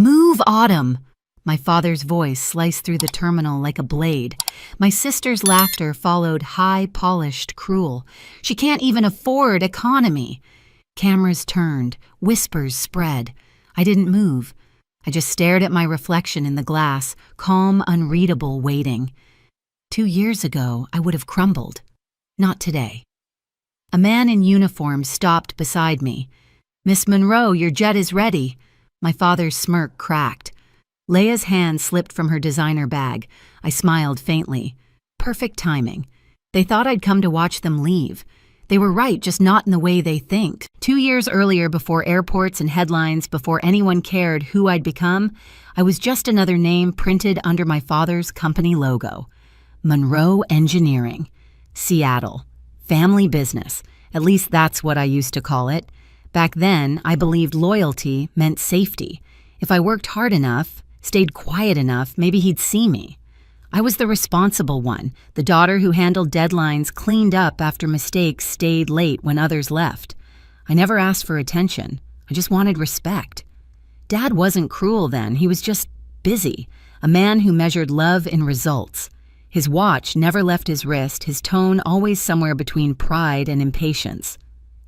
"Move, Autumn!" My father's voice sliced through the terminal like a blade. My sister's laughter followed, high-polished, cruel. "She can't even afford economy." Cameras turned, whispers spread. I didn't move. I just stared at my reflection in the glass, calm, unreadable, waiting. 2 years ago, I would have crumbled. Not today. A man in uniform stopped beside me. "Miss Monroe, your jet is ready." My father's smirk cracked. Leia's hand slipped from her designer bag. I smiled faintly. Perfect timing. They thought I'd come to watch them leave. They were right, just not in the way they think. 2 years earlier, before airports and headlines, before anyone cared who I'd become, I was just another name printed under my father's company logo. Monroe Engineering. Seattle. Family business. At least that's what I used to call it. Back then, I believed loyalty meant safety. If I worked hard enough, stayed quiet enough, maybe he'd see me. I was the responsible one, the daughter who handled deadlines, cleaned up after mistakes, stayed late when others left. I never asked for attention. I just wanted respect. Dad wasn't cruel then. He was just busy, a man who measured love in results. His watch never left his wrist, his tone always somewhere between pride and impatience.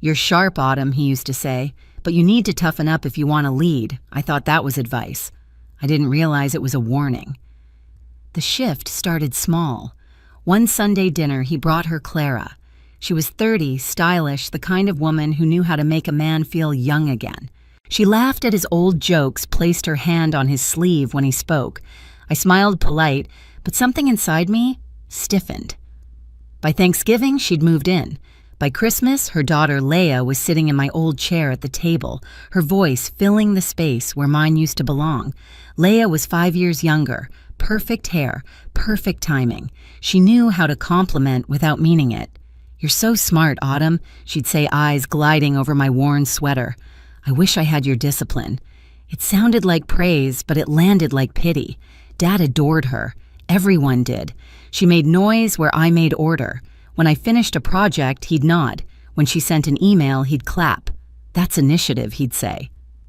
"You're sharp, Autumn," he used to say, "but you need to toughen up if you want to lead." I thought that was advice. I didn't realize it was a warning. The shift started small. One Sunday dinner, he brought her Clara. She was 30, stylish, the kind of woman who knew how to make a man feel young again. She laughed at his old jokes, placed her hand on his sleeve when he spoke. I smiled polite, but something inside me stiffened. By Thanksgiving, she'd moved in. By Christmas, her daughter Leia was sitting in my old chair at the table, her voice filling the space where mine used to belong. Leia was 5 years younger, perfect hair, perfect timing. She knew how to compliment without meaning it. "You're so smart, Autumn," she'd say, eyes gliding over my worn sweater. "I wish I had your discipline." It sounded like praise, but it landed like pity. Dad adored her. Everyone did. She made noise where I made order. When I finished a project, he'd nod. When she sent an email, he'd clap. "That's initiative," he'd say.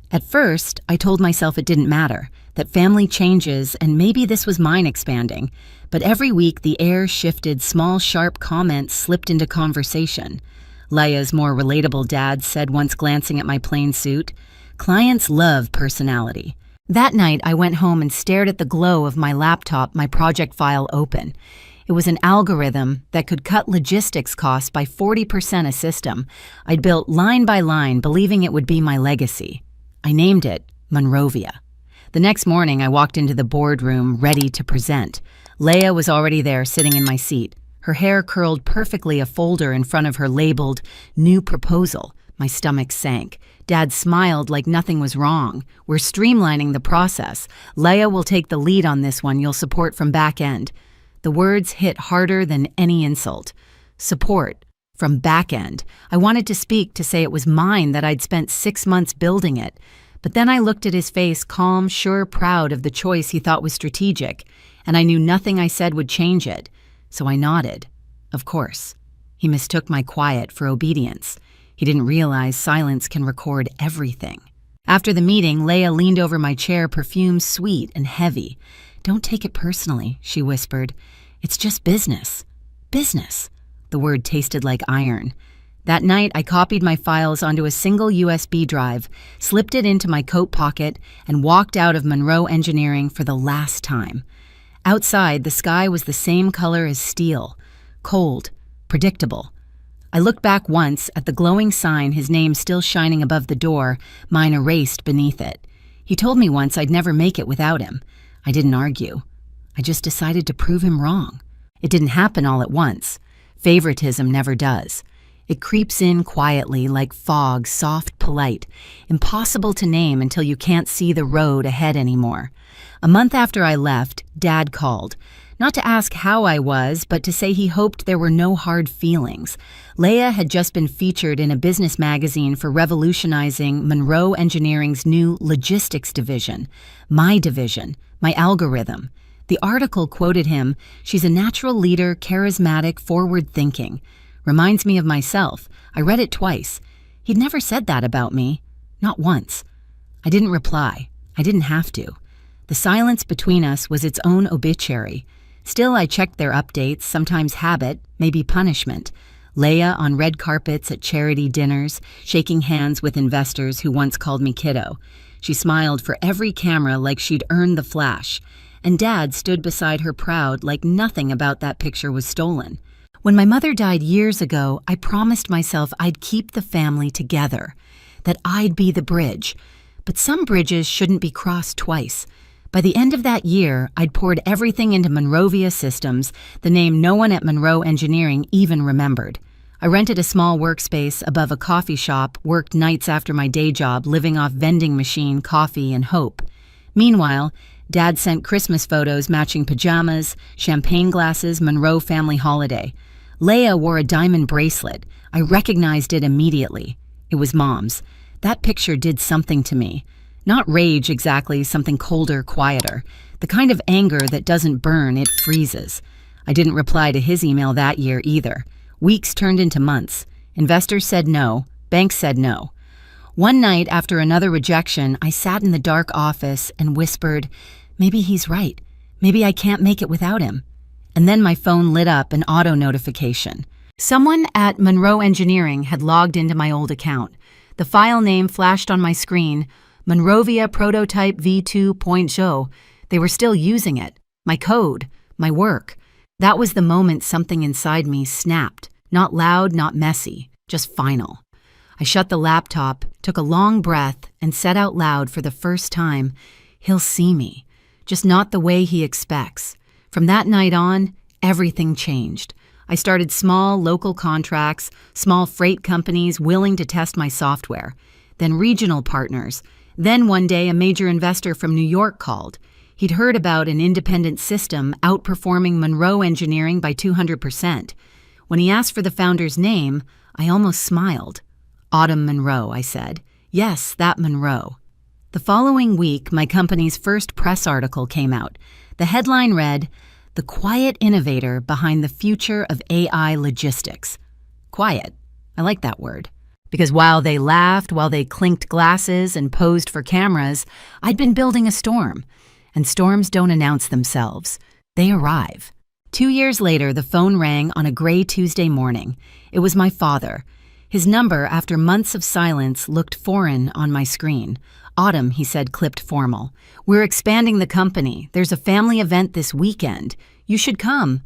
At first, I told myself it didn't matter, that family changes and maybe this was mine expanding. But every week the air shifted, small sharp comments slipped into conversation. Leia's more relatable dad said once, glancing at my plain suit, "Clients love personality." That night I went home and stared at the glow of my laptop, my project file open. It was an algorithm that could cut logistics costs by 40% a system. I'd built line by line, believing it would be my legacy. I named it Monrovia. The next morning, I walked into the boardroom, ready to present. Leia was already there, sitting in my seat. Her hair curled perfectly, a folder in front of her labeled "New Proposal." My stomach sank. Dad smiled like nothing was wrong. "We're streamlining the process. Leia will take the lead on this one. You'll support from back end." The words hit harder than any insult. Support. From back end. I wanted to speak, to say it was mine, that I'd spent 6 months building it. But then I looked at his face, calm, sure, proud of the choice he thought was strategic, and I knew nothing I said would change it. So I nodded. Of course. He mistook my quiet for obedience. He didn't realize silence can record everything. After the meeting, Leia leaned over my chair, perfume sweet and heavy. "Don't take it personally," she whispered. "It's just business." Business. The word tasted like iron. That night, I copied my files onto a single USB drive, slipped it into my coat pocket, and walked out of Monroe Engineering for the last time. Outside, the sky was the same color as steel. Cold. Predictable. I looked back once at the glowing sign, his name still shining above the door, mine erased beneath it. He told me once I'd never make it without him. I didn't argue. I just decided to prove him wrong. It didn't happen all at once. Favoritism never does. It creeps in quietly like fog, soft, polite, impossible to name until you can't see the road ahead anymore. A month after I left, Dad called. Not to ask how I was, but to say he hoped there were no hard feelings. Leia had just been featured in a business magazine for revolutionizing Monroe Engineering's new logistics division. My division, my algorithm. The article quoted him, "She's a natural leader, charismatic, forward-thinking. Reminds me of myself." I read it twice. He'd never said that about me. Not once. I didn't reply. I didn't have to. The silence between us was its own obituary. Still, I checked their updates, sometimes habit, maybe punishment. Leia on red carpets at charity dinners, shaking hands with investors who once called me kiddo. She smiled for every camera like she'd earned the flash. And Dad stood beside her proud like nothing about that picture was stolen. When my mother died years ago, I promised myself I'd keep the family together, that I'd be the bridge. But some bridges shouldn't be crossed twice. By the end of that year, I'd poured everything into Monrovia Systems, the name no one at Monroe Engineering even remembered. I rented a small workspace above a coffee shop, worked nights after my day job, living off vending machine, coffee, and hope. Meanwhile, Dad sent Christmas photos matching pajamas, champagne glasses, Monroe family holiday. Leia wore a diamond bracelet. I recognized it immediately. It was Mom's. That picture did something to me. Not rage exactly, something colder, quieter. The kind of anger that doesn't burn, it freezes. I didn't reply to his email that year either. Weeks turned into months. Investors said no. Banks said no. One night after another rejection, I sat in the dark office and whispered, maybe he's right. Maybe I can't make it without him. And then my phone lit up an auto notification. Someone at Monroe Engineering had logged into my old account. The file name flashed on my screen, Monrovia Prototype V2.0. They were still using it. My code, my work. That was the moment something inside me snapped. Not loud, not messy, just final. I shut the laptop, took a long breath, and said out loud for the first time, he'll see me, just not the way he expects. From that night on, everything changed. I started small, local contracts, small freight companies willing to test my software, then regional partners. Then one day, a major investor from New York called. He'd heard about an independent system outperforming Monroe Engineering by 200%. When he asked for the founder's name, I almost smiled. Autumn Monroe, I said. Yes, that Monroe. The following week, my company's first press article came out. The headline read, "The quiet innovator behind the future of AI logistics." Quiet. I like that word. Because while they laughed, while they clinked glasses and posed for cameras, I'd been building a storm. And storms don't announce themselves. They arrive. 2 years later, the phone rang on a gray Tuesday morning. It was my father. His number, after months of silence, looked foreign on my screen. Autumn, he said, clipped formal. We're expanding the company. There's a family event this weekend. You should come.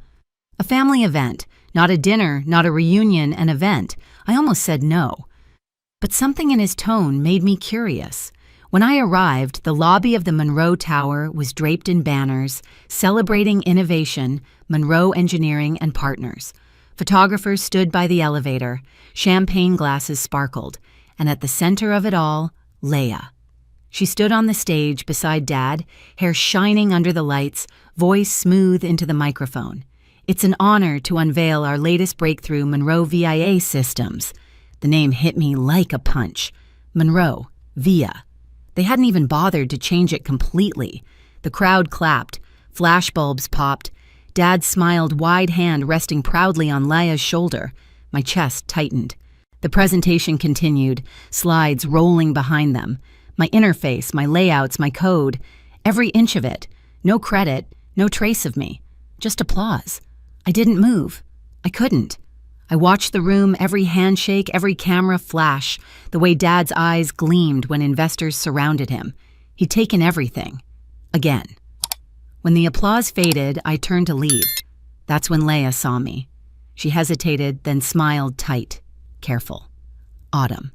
A family event. Not a dinner, not a reunion, an event. I almost said no. But something in his tone made me curious. When I arrived, the lobby of the Monroe Tower was draped in banners, celebrating innovation, Monroe Engineering and Partners. Photographers stood by the elevator, champagne glasses sparkled, and at the center of it all, Leia. She stood on the stage beside Dad, hair shining under the lights, voice smooth into the microphone. It's an honor to unveil our latest breakthrough, Monroe VIA Systems. The name hit me like a punch. Monroe, VIA. They hadn't even bothered to change it completely. The crowd clapped. Flashbulbs popped. Dad smiled, wide hand resting proudly on Leia's shoulder. My chest tightened. The presentation continued, slides rolling behind them. My interface, my layouts, my code. Every inch of it. No credit, no trace of me. Just applause. I didn't move. I couldn't. I watched the room, every handshake, every camera flash, the way Dad's eyes gleamed when investors surrounded him. He'd taken everything. Again. When the applause faded, I turned to leave. That's when Leia saw me. She hesitated, then smiled tight, careful. Autumn.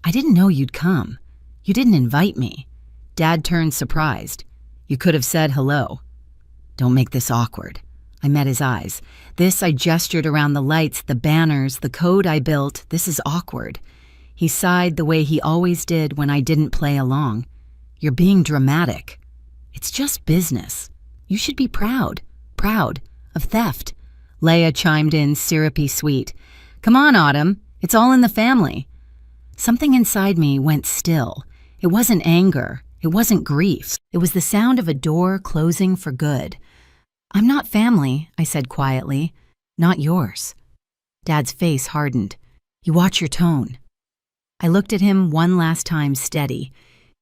I didn't know you'd come. You didn't invite me. Dad turned surprised. You could have said hello. Don't make this awkward. I met his eyes. This, I gestured around the lights, the banners, the code I built. This is awkward. He sighed the way he always did when I didn't play along. You're being dramatic. It's just business. You should be proud. Proud of theft. Leia chimed in, syrupy sweet. Come on, Autumn. It's all in the family. Something inside me went still. It wasn't anger. It wasn't grief. It was the sound of a door closing for good. I'm not family, I said quietly. Not yours. Dad's face hardened. You watch your tone. I looked at him one last time, steady.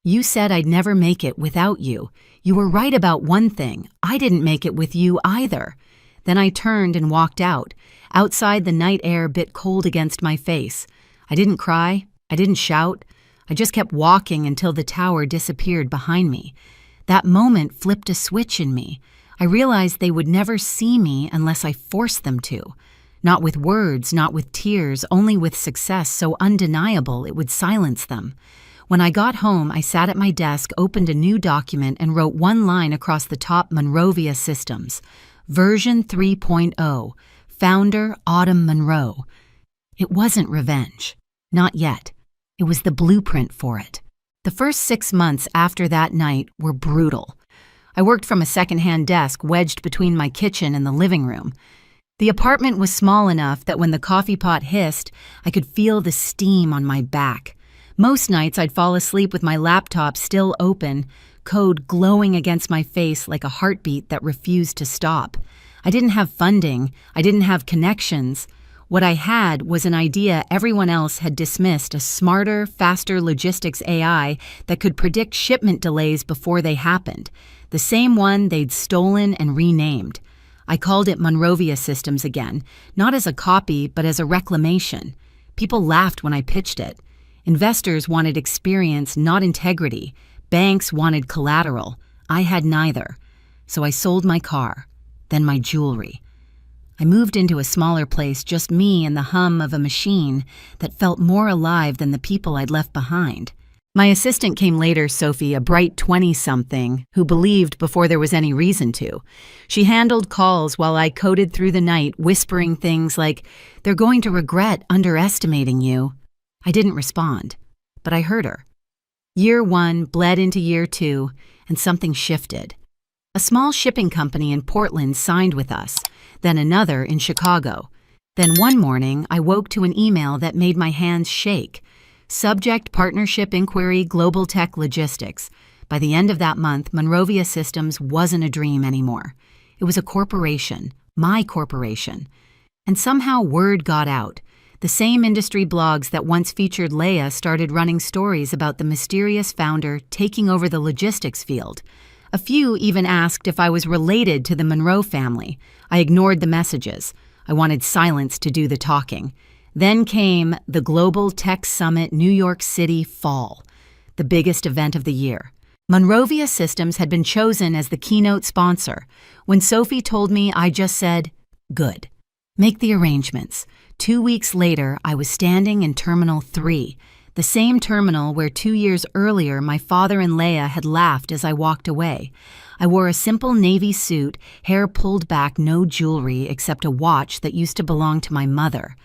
You said I'd never make it without you. You were right about one thing. I didn't make it with you either." Then I turned and walked out. Outside, the night air bit cold against my face. I didn't cry. I didn't shout. I just kept walking until the tower disappeared behind me. That moment flipped a switch in me. I realized they would never see me unless I forced them to. Not with words, not with tears, only with success so undeniable it would silence them. When I got home, I sat at my desk, opened a new document, and wrote one line across the top: Monrovia Systems. Version 3.0. Founder Autumn Monroe. It wasn't revenge. Not yet. It was the blueprint for it. The first 6 months after that night were brutal. I worked from a secondhand desk wedged between my kitchen and the living room. The apartment was small enough that when the coffee pot hissed, I could feel the steam on my back. Most nights I'd fall asleep with my laptop still open, code glowing against my face like a heartbeat that refused to stop. I didn't have funding. I didn't have connections. What I had was an idea everyone else had dismissed: a smarter, faster logistics AI that could predict shipment delays before they happened. The same one they'd stolen and renamed. I called it Monrovia Systems again, not as a copy, but as a reclamation. People laughed when I pitched it. Investors wanted experience, not integrity. Banks wanted collateral. I had neither. So I sold my car, then my jewelry. I moved into a smaller place, just me and the hum of a machine that felt more alive than the people I'd left behind. My assistant came later, Sophie, a bright 20-something, who believed before there was any reason to. She handled calls while I coded through the night, whispering things like, "They're going to regret underestimating you." I didn't respond, but I heard her. Year 1 bled into year 2, and something shifted. A small shipping company in Portland signed with us, then another in Chicago. Then one morning, I woke to an email that made my hands shake. Subject: Partnership Inquiry, Global Tech Logistics. By the end of that month, Monrovia Systems wasn't a dream anymore. It was a corporation, my corporation. And somehow word got out. The same industry blogs that once featured Leia started running stories about the mysterious founder taking over the logistics field. A few even asked if I was related to the Monroe family. I ignored the messages. I wanted silence to do the talking. Then came the Global Tech Summit, New York City, fall, the biggest event of the year. Monrovia Systems had been chosen as the keynote sponsor. When Sophie told me, I just said, "Good. Make the arrangements." 2 weeks later, I was standing in Terminal 3, the same terminal where 2 years earlier my father and Leia had laughed as I walked away. I wore a simple navy suit, hair pulled back, no jewelry except a watch that used to belong to my mother.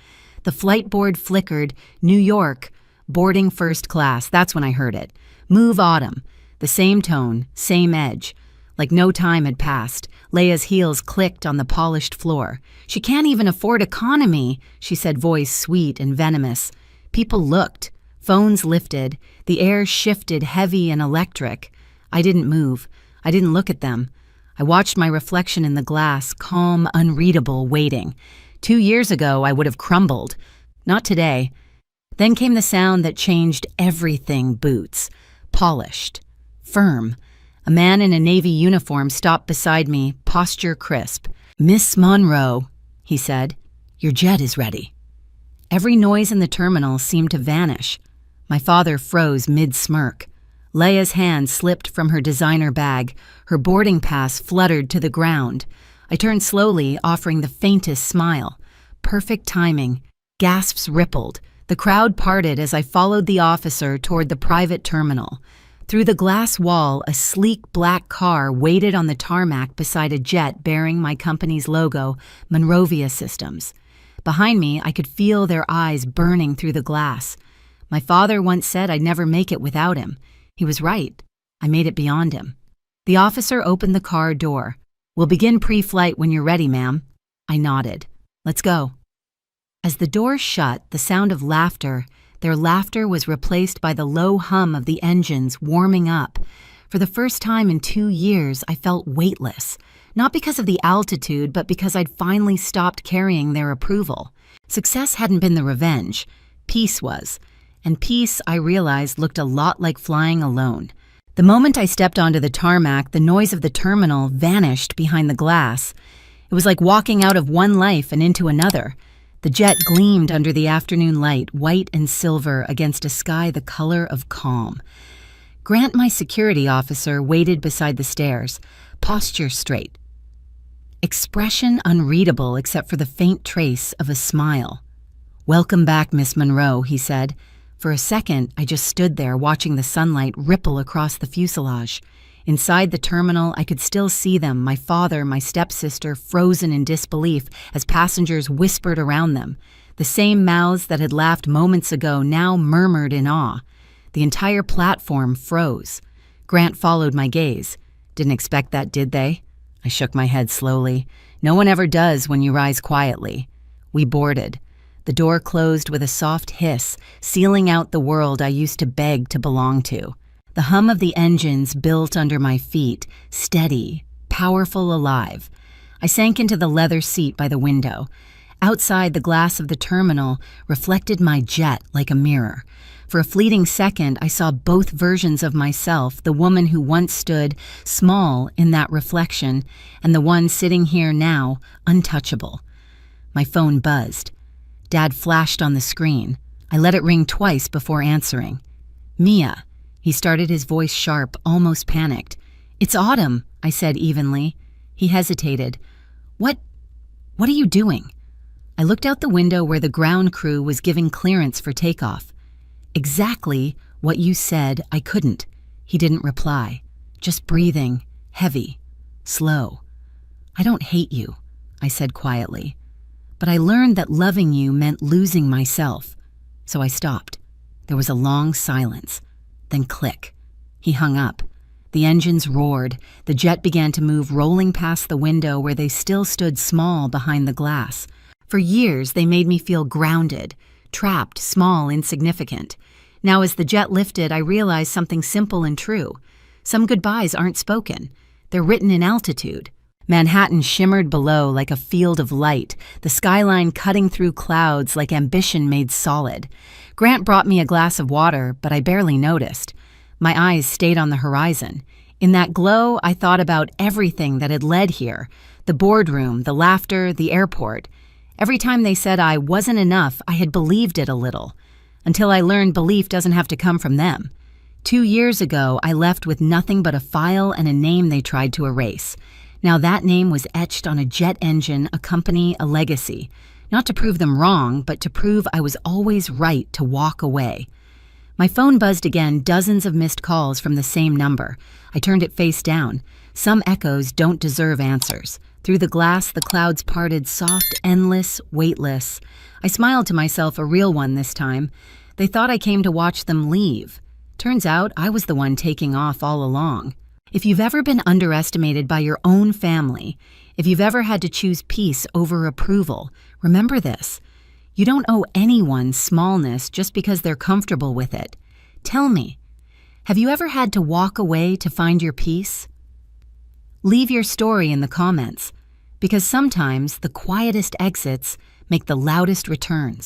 The flight board flickered. New York, boarding first class. That's when I heard it. Move Autumn. The same tone, same edge. Like no time had passed. Leia's heels clicked on the polished floor. "She can't even afford economy," she said, voice sweet and venomous. People looked. Phones lifted. The air shifted, heavy and electric. I didn't move. I didn't look at them. I watched my reflection in the glass, calm, unreadable, waiting. 2 years ago, I would have crumbled. Not today. Then came the sound that changed everything: boots. Polished. Firm. A man in a navy uniform stopped beside me, posture crisp. "Miss Monroe," he said, "your jet is ready." Every noise in the terminal seemed to vanish. My father froze mid-smirk. Leia's hand slipped from her designer bag. Her boarding pass fluttered to the ground. I turned slowly, offering the faintest smile. Perfect timing. Gasps rippled. The crowd parted as I followed the officer toward the private terminal. Through the glass wall, a sleek black car waited on the tarmac beside a jet bearing my company's logo, Monrovia Systems. Behind me, I could feel their eyes burning through the glass. My father once said I'd never make it without him. He was right. I made it beyond him. The officer opened the car door. "We'll begin pre-flight when you're ready, ma'am." I nodded. "Let's go." As the door shut, the sound of laughter, their laughter was replaced by the low hum of the engines warming up. For the first time in 2 years, I felt weightless. Not because of the altitude, but because I'd finally stopped carrying their approval. Success hadn't been the revenge. Peace was. and peace, I realized, looked a lot like flying alone. The moment I stepped onto the tarmac, the noise of the terminal vanished behind the glass. It was like walking out of one life and into another. The jet gleamed under the afternoon light, white and silver against a sky the color of calm. Grant, my security officer, waited beside the stairs, posture straight, expression unreadable except for the faint trace of a smile. "Welcome back, Miss Monroe," he said. For a second, I just stood there watching the sunlight ripple across the fuselage. Inside the terminal, I could still see them, my father, my stepsister, frozen in disbelief as passengers whispered around them. The same mouths that had laughed moments ago now murmured in awe. The entire platform froze. Grant followed my gaze. "Didn't expect that, did they?" I shook my head slowly. "No one ever does when you rise quietly." We boarded. The door closed with a soft hiss, sealing out the world I used to beg to belong to. The hum of the engines built under my feet, steady, powerful, alive. I sank into the leather seat by the window. Outside, the glass of the terminal reflected my jet like a mirror. For a fleeting second, I saw both versions of myself, the woman who once stood small in that reflection, and the one sitting here now, untouchable. My phone buzzed. Dad flashed on the screen. I let it ring twice before answering. "Mia." He started, his voice sharp, almost panicked. "It's Autumn," I said evenly. He hesitated. What are you doing?" I looked out the window where the ground crew was giving clearance for takeoff. "Exactly what you said I couldn't." He didn't reply, just breathing, heavy, slow. "I don't hate you," I said quietly. "But I learned that loving you meant losing myself." So I stopped. There was a long silence. Then click. He hung up. The engines roared. The jet began to move, rolling past the window where they still stood small behind the glass. For years, they made me feel grounded, trapped, small, insignificant. Now, as the jet lifted, I realized something simple and true. Some goodbyes aren't spoken. They're written in altitude. Manhattan shimmered below like a field of light, the skyline cutting through clouds like ambition made solid. Grant brought me a glass of water, but I barely noticed. My eyes stayed on the horizon. In that glow, I thought about everything that had led here: the boardroom, the laughter, the airport. Every time they said I wasn't enough, I had believed it a little, until I learned belief doesn't have to come from them. 2 years ago, I left with nothing but a file and a name they tried to erase. Now that name was etched on a jet engine, a company, a legacy. Not to prove them wrong, but to prove I was always right to walk away. My phone buzzed again, dozens of missed calls from the same number. I turned it face down. Some echoes don't deserve answers. Through the glass, the clouds parted, soft, endless, weightless. I smiled to myself, a real one this time. They thought I came to watch them leave. Turns out I was the one taking off all along. If you've ever been underestimated by your own family, if you've ever had to choose peace over approval, remember this: you don't owe anyone smallness just because they're comfortable with it. Tell me, have you ever had to walk away to find your peace? Leave your story in the comments, because sometimes the quietest exits make the loudest returns.